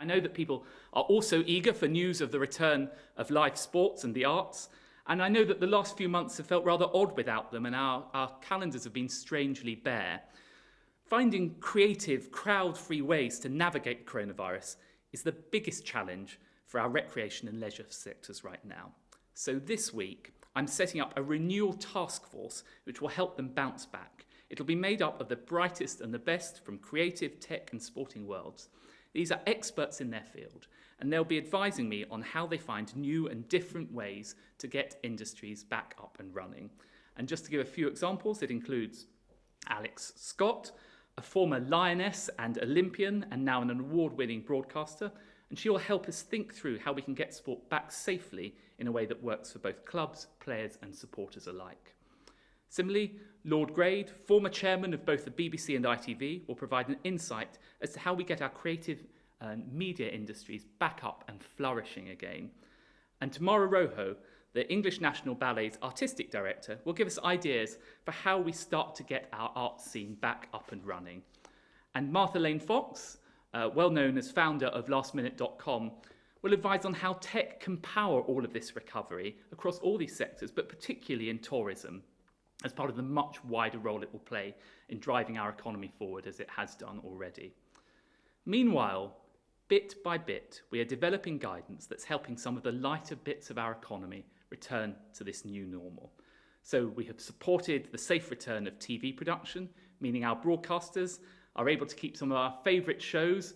know that people are also eager for news of the return of live sports and the arts, and I know that the last few months have felt rather odd without them, and our calendars have been strangely bare. Finding creative, crowd-free ways to navigate coronavirus is the biggest challenge for our recreation and leisure sectors right now. So this week, I'm setting up a renewal task force which will help them bounce back. It'll be made up of the brightest and the best from creative, tech and sporting worlds. These are experts in their field, and they'll be advising me on how they find new and different ways to get industries back up and running. And just to give a few examples, it includes Alex Scott, a former Lioness and Olympian and now an award-winning broadcaster, and she will help us think through how we can get sport back safely in a way that works for both clubs, players and supporters alike. Similarly, Lord Grade, former chairman of both the BBC and ITV, will provide an insight as to how we get our creative media industries back up and flourishing again. And Tamara Rojo, the English National Ballet's artistic director, will give us ideas for how we start to get our art scene back up and running. And Martha Lane Fox, well known as founder of lastminute.com, will advise on how tech can power all of this recovery across all these sectors, but particularly in tourism, as part of the much wider role it will play in driving our economy forward as it has done already. Meanwhile, bit by bit, we are developing guidance that's helping some of the lighter bits of our economy return to this new normal. So we have supported the safe return of TV production, meaning our broadcasters are able to keep some of our favourite shows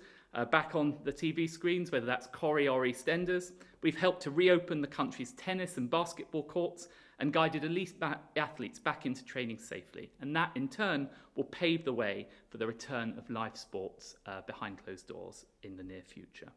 back on the TV screens, whether that's Corrie or EastEnders. We've helped to reopen the country's tennis and basketball courts and guided elite athletes back into training safely. And that, in turn, will pave the way for the return of live sports behind closed doors in the near future.